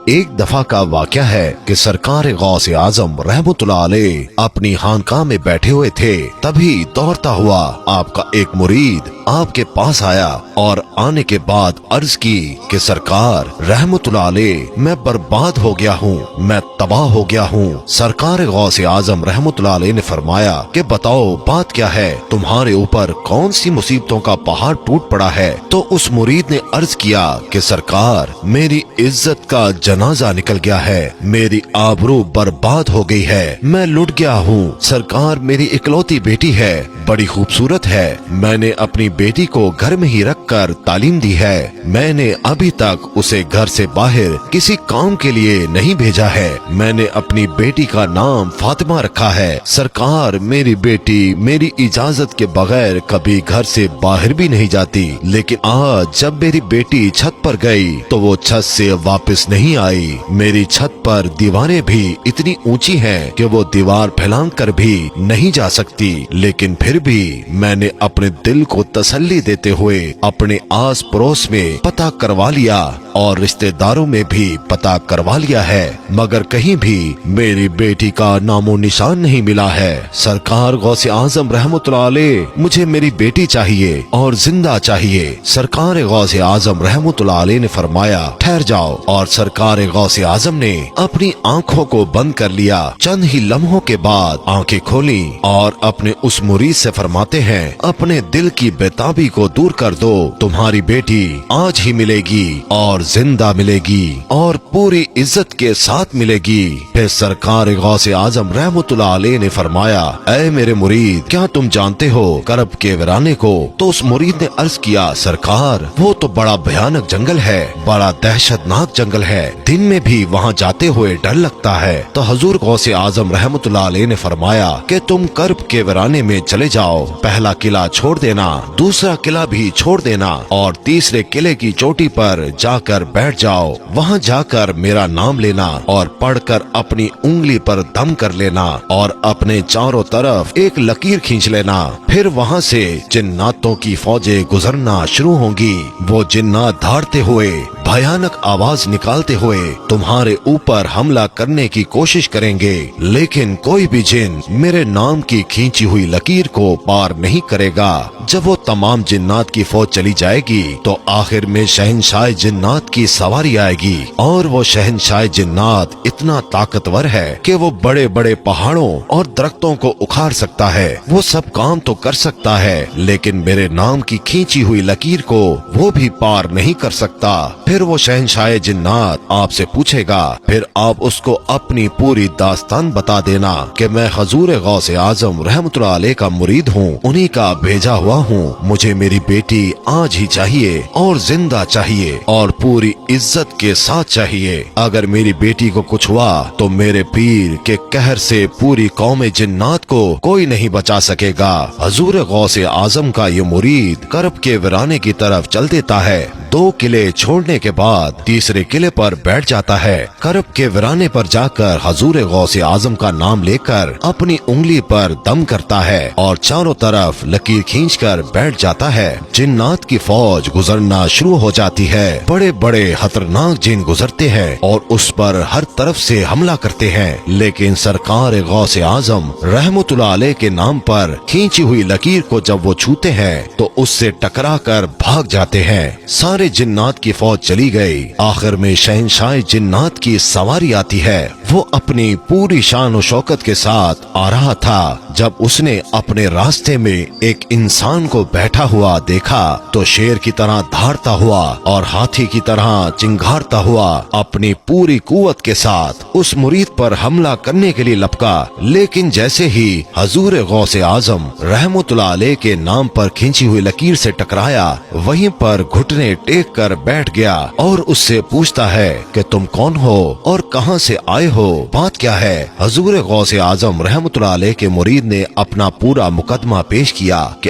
ایک دفعہ کا واقعہ ہے کہ سرکار غوث اعظم رحمتullah علیہ اپنی خانقاہ میں بیٹھے ہوئے تھے، تبھی دوڑتا ہوا آپ کا ایک مرید آپ کے پاس آیا اور آنے کے بعد عرض کی کہ سرکار رحمتullah علیہ میں برباد ہو گیا ہوں، میں تباہ ہو گیا ہوں۔ سرکار غوث اعظم رحمتullah علیہ نے فرمایا کہ بتاؤ بات کیا ہے، تمہارے اوپر کون سی مصیبتوں کا پہاڑ ٹوٹ پڑا ہے؟ تو اس مرید نے عرض کیا کہ سرکار میری عزت کا جنازہ نکل گیا ہے، میری آبرو برباد ہو گئی ہے، میں لٹ گیا ہوں۔ سرکار میری اکلوتی بیٹی ہے، بڑی خوبصورت ہے، میں نے اپنی بیٹی کو گھر میں ہی رکھ کر تعلیم دی ہے، میں نے ابھی تک اسے گھر سے باہر کسی کام کے لیے نہیں بھیجا ہے، میں نے اپنی بیٹی کا نام فاطمہ رکھا ہے۔ سرکار میری بیٹی میری اجازت کے بغیر کبھی گھر سے باہر بھی نہیں جاتی، لیکن آج جب میری بیٹی چھت پر گئی تو وہ چھت سے واپس نہیں آئی۔ میری چھت پر دیواریں بھی اتنی اونچی ہیں کہ وہ دیوار پھیلان کر بھی نہیں جا سکتی، لیکن پھر بھی میں نے اپنے دل کو تسلی دیتے ہوئے اپنے آس پڑوس میں پتہ کروا لیا اور رشتہ داروں میں بھی پتہ کروا لیا ہے، مگر کہیں بھی میری بیٹی کا نام و نشان نہیں ملا ہے۔ سرکار غوث اعظم رحمتullah علیہ مجھے میری بیٹی چاہیے اور زندہ چاہیے۔ سرکار غوث اعظم رحمتullah علیہ نے فرمایا ٹھہر جاؤ، اور سرکار غوث اعظم نے اپنی آنکھوں کو بند کر لیا۔ چند ہی لمحوں کے بعد آنکھیں کھولی اور اپنے اس مرید سے فرماتے ہیں اپنے دل کی بےتابی کو دور کر دو، تمہاری بیٹی آج ہی ملے گی اور زندہ ملے گی اور پوری عزت کے ساتھ ملے گی۔ پھر سرکار غوث اعظم رحمتullah علیہ نے فرمایا اے میرے مرید کیا تم جانتے ہو کرب کے ویرانے کو؟ تو اس مرید نے عرض کیا سرکار وہ تو بڑا بھیانک جنگل ہے، بڑا دہشت ناک جنگل ہے، دن میں بھی وہاں جاتے ہوئے ڈر لگتا ہے۔ تو حضور غوث اعظم رحمتullah علیہ نے فرمایا کہ تم کرب کے ویرانے میں چلے جاؤ، پہلا قلعہ چھوڑ دینا، دوسرا قلعہ بھی چھوڑ دینا اور تیسرے قلعے کی چوٹی پر جا کر بیٹھ جاؤ، وہاں جا کر میرا نام لینا اور پڑھ کر اپنی انگلی پر دم کر لینا اور اپنے چاروں طرف ایک لکیر کھینچ لینا، پھر وہاں سے جناتوں کی فوجیں گزرنا شروع ہوں گی، وہ جنات دھاڑتے ہوئے بھیانک آواز نکالتے ہوئے تمہارے اوپر حملہ کرنے کی کوشش کریں گے، لیکن کوئی بھی جن میرے نام کی کھینچی ہوئی لکیر کو پار نہیں کرے گا۔ جب وہ تمام جنات کی فوج چلی جائے گی تو آخر میں شہنشاہ جنات کی سواری آئے گی، اور وہ شہنشاہ جنات اتنا طاقتور ہے کہ وہ بڑے بڑے پہاڑوں اور درختوں کو اکھاڑ سکتا ہے، وہ سب کام تو کر سکتا ہے لیکن میرے نام کی کھینچی ہوئی لکیر کو وہ بھی پار نہیں کر سکتا۔ پھر وہ شہنشاہ جنات آپ سے پوچھے گا، پھر آپ اس کو اپنی پوری داستان بتا دینا کہ میں حضور غوث اعظم رحمتullah علیہ کا مرید ہوں، انہی کا بھیجا ہوا ہوں، مجھے میری بیٹی آج ہی چاہیے اور زندہ چاہیے اور پوری عزت کے ساتھ چاہیے۔ اگر میری بیٹی کو کچھ ہوا تو میرے پیر کے قہر سے پوری قوم جنات کو کوئی نہیں بچا سکے گا۔ حضور غوث اعظم کا یہ مرید کرب کے ویرانے کی طرف چل دیتا ہے، 2 قلعے چھوڑنے کے بعد تیسرے قلعے پر بیٹھ جاتا ہے، کرب کے ویرانے پر جا کر حضور غوث اعظم کا نام لے کر اپنی انگلی پر دم کرتا ہے اور چاروں طرف لکیر کھینچ کر بیٹھ جاتا ہے۔ جنات کی فوج گزرنا شروع ہو جاتی ہے، بڑے بڑے خطرناک جن گزرتے ہیں اور اس پر ہر طرف سے حملہ کرتے ہیں، لیکن سرکار غوث اعظم رحمتullah علیہ کے نام پر کھینچی ہوئی لکیر کو جب وہ چھوتے ہیں تو اس سے ٹکرا کر بھاگ جاتے ہیں۔ سارے جنات کی فوج چلی گئی، آخر میں شہنشاہ جنات کی سواری آتی ہے، وہ اپنی پوری شان و شوکت کے ساتھ آ رہا تھا۔ جب اس نے اپنے راستے میں ایک انسان کو بیٹھا ہوا دیکھا تو شیر کی طرح دھاڑتا ہوا اور ہاتھی کی طرح چنگھاڑتا ہوا اپنی پوری قوت کے ساتھ اس مرید پر حملہ کرنے کے لیے لپکا، لیکن جیسے ہی حضور غوث اعظم رحمتullah علیہ کے نام پر کھینچی ہوئی لکیر سے ٹکرایا، وہیں پر گھٹنے ٹیک کر بیٹھ گیا اور اس سے پوچھتا ہے کہ تم کون ہو اور کہاں سے آئے ہو، بات کیا ہے؟ حضور غوث اعظم رحمتullah علیہ کے مرید نے اپنا پورا مقدمہ پیش کیا کہ